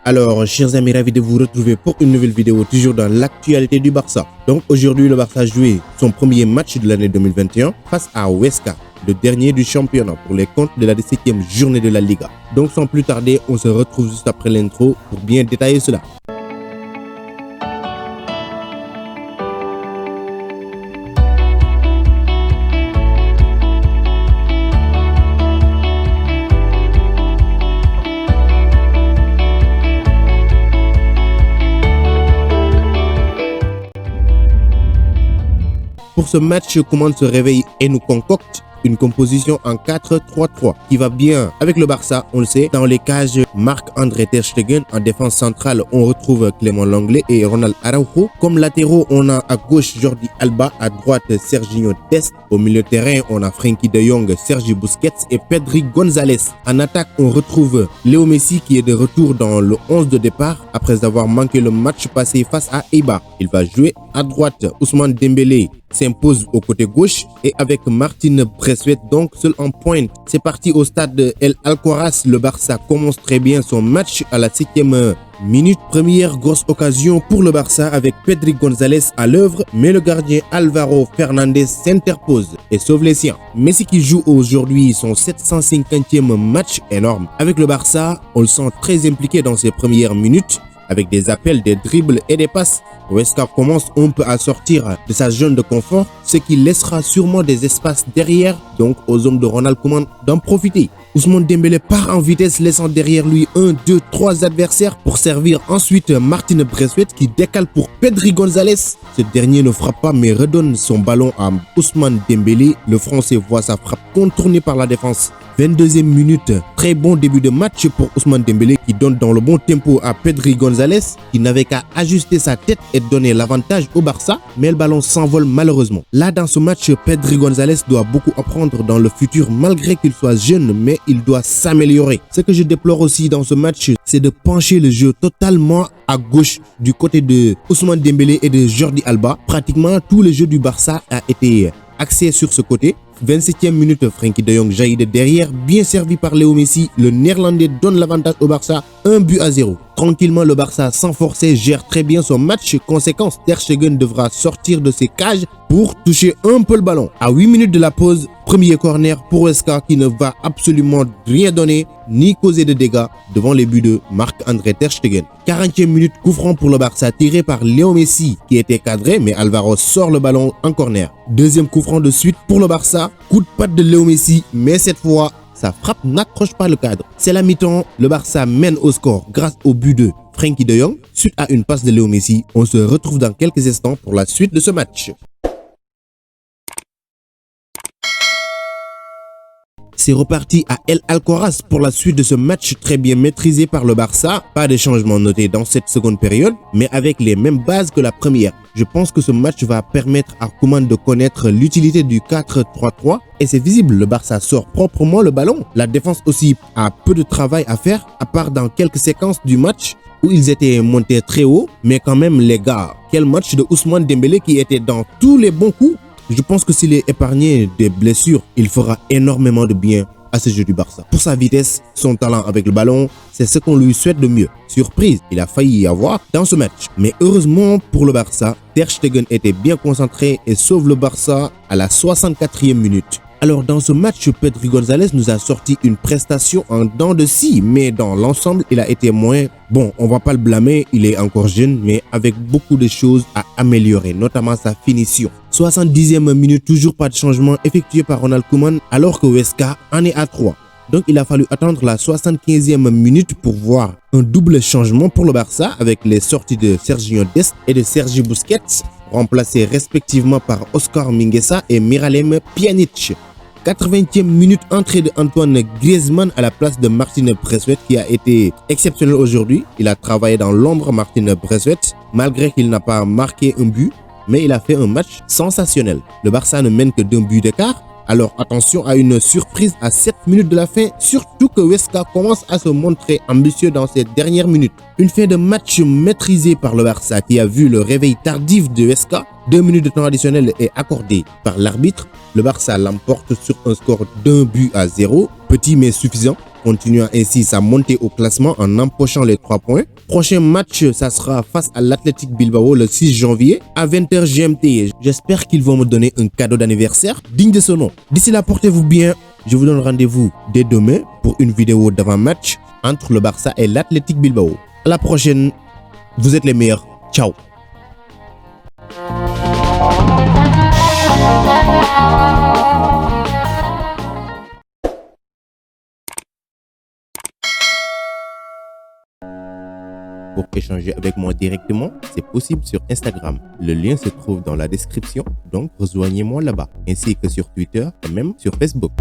Alors, chers amis, ravi de vous retrouver pour une nouvelle vidéo, toujours dans l'actualité du Barça. Donc aujourd'hui, le Barça a joué son premier match de l'année 2021 face à Huesca, le dernier du championnat pour les comptes de la 17e journée de la Liga. Donc sans plus tarder, on se retrouve juste après l'intro pour bien détailler cela. Pour ce match, Koeman se réveille et nous concocte une composition en 4-3-3 qui va bien avec le Barça, on le sait. Dans les cages, Marc-André Ter Stegen. En défense centrale, on retrouve Clément Lenglet et Ronald Araujo. Comme latéraux, on a à gauche Jordi Alba, à droite Serginho Dest. Au milieu de terrain, on a Frenkie de Jong, Sergi Busquets et Pedri González. En attaque, on retrouve Léo Messi qui est de retour dans le 11 de départ après avoir manqué le match passé face à Eibar. Il va jouer à droite. Ousmane Dembélé s'impose au côté gauche et avec Martin Braithwaite donc seul en pointe. C'est parti au stade de El Alcoraz. Le Barça commence très bien son match à la 7e minute. Première grosse occasion pour le Barça avec Pedri González à l'œuvre, mais le gardien Álvaro Fernández s'interpose et sauve les siens. Messi qui joue aujourd'hui son 750e match, énorme. Avec le Barça, on le sent très impliqué dans ses premières minutes avec des appels, des dribbles et des passes. Huesca commence un peu à sortir de sa zone de confort, ce qui laissera sûrement des espaces derrière, donc aux hommes de Ronald Koeman d'en profiter. Ousmane Dembélé part en vitesse, laissant derrière lui 1, 2, 3 adversaires pour servir ensuite Martin Braithwaite qui décale pour Pedri González. Ce dernier ne frappe pas mais redonne son ballon à Ousmane Dembélé. Le Français voit sa frappe contournée par la défense. 22e minute, très bon début de match pour Ousmane Dembélé qui donne dans le bon tempo à Pedri González qui n'avait qu'à ajuster sa tête et donner l'avantage au Barça, mais le ballon s'envole malheureusement. Là dans ce match, Pedri González doit beaucoup apprendre dans le futur malgré qu'il soit jeune, mais il doit s'améliorer. Ce que je déplore aussi dans ce match, c'est de pencher le jeu totalement à gauche du côté de Ousmane Dembélé et de Jordi Alba. Pratiquement tout le jeu du Barça a été axé sur ce côté. 27e minute, Frenkie de Jong jaillit de derrière, bien servi par Léo Messi. Le Néerlandais donne l'avantage au Barça, 1-0. Tranquillement, le Barça, sans forcer, gère très bien son match. Conséquence, Ter Stegen devra sortir de ses cages pour toucher un peu le ballon. À 8 minutes de la pause, premier corner pour Huesca qui ne va absolument rien donner ni causer de dégâts devant les buts de Marc-André Ter Stegen. 40e minute, coup franc pour le Barça tiré par Léo Messi qui était cadré, mais Alvaro sort le ballon en corner. Deuxième coup franc de suite pour le Barça, coup de patte de Léo Messi, mais cette fois, sa frappe n'accroche pas le cadre. C'est la mi-temps, le Barça mène au score grâce au but de Frenkie de Jong. Suite à une passe de Léo Messi, on se retrouve dans quelques instants pour la suite de ce match. C'est reparti à El Alcoraz pour la suite de ce match très bien maîtrisé par le Barça. Pas de changement noté dans cette seconde période, mais avec les mêmes bases que la première. Je pense que ce match va permettre à Koeman de connaître l'utilité du 4-3-3 et c'est visible, le Barça sort proprement le ballon. La défense aussi a peu de travail à faire, à part dans quelques séquences du match où ils étaient montés très haut, mais quand même les gars, quel match de Ousmane Dembélé qui était dans tous les bons coups. Je pense que s'il est épargné des blessures, il fera énormément de bien à ce jeu du Barça. Pour sa vitesse, son talent avec le ballon, c'est ce qu'on lui souhaite de mieux. Surprise, il a failli y avoir dans ce match. Mais heureusement pour le Barça, Ter Stegen était bien concentré et sauve le Barça à la 64e minute. Alors dans ce match, Pedri González nous a sorti une prestation en dents de scie, mais dans l'ensemble, il a été moins bon. On va pas le blâmer, il est encore jeune, mais avec beaucoup de choses à améliorer, notamment sa finition. 70e minute, toujours pas de changement effectué par Ronald Koeman, alors que Huesca en est à 3. Donc il a fallu attendre la 75e minute pour voir un double changement pour le Barça avec les sorties de Serginho Dest et de Sergi Busquets, remplacés respectivement par Oscar Mingueza et Miralem Pjanic. 80e minute, entrée de Antoine Griezmann à la place de Martin Braithwaite qui a été exceptionnel aujourd'hui. Il a travaillé dans l'ombre, Martin Braithwaite, malgré qu'il n'a pas marqué un but, mais il a fait un match sensationnel. Le Barça ne mène que d'un but d'écart. Alors attention à une surprise à 7 minutes de la fin, surtout que Huesca commence à se montrer ambitieux dans ces dernières minutes. Une fin de match maîtrisée par le Barça qui a vu le réveil tardif de Huesca. 2 minutes de temps additionnel est accordé par l'arbitre. Le Barça l'emporte sur un score d'1-0, petit mais suffisant, continuant ainsi sa montée au classement en empochant les 3 points. Prochain match, ça sera face à l'Athletic Bilbao le 6 janvier à 20h GMT. J'espère qu'ils vont me donner un cadeau d'anniversaire digne de ce nom. D'ici là, portez-vous bien. Je vous donne rendez-vous dès demain pour une vidéo d'avant-match entre le Barça et l'Athletic Bilbao. À la prochaine. Vous êtes les meilleurs. Ciao. Pour échanger avec moi directement, c'est possible sur Instagram. Le lien se trouve dans la description, donc rejoignez-moi là-bas, ainsi que sur Twitter et même sur Facebook.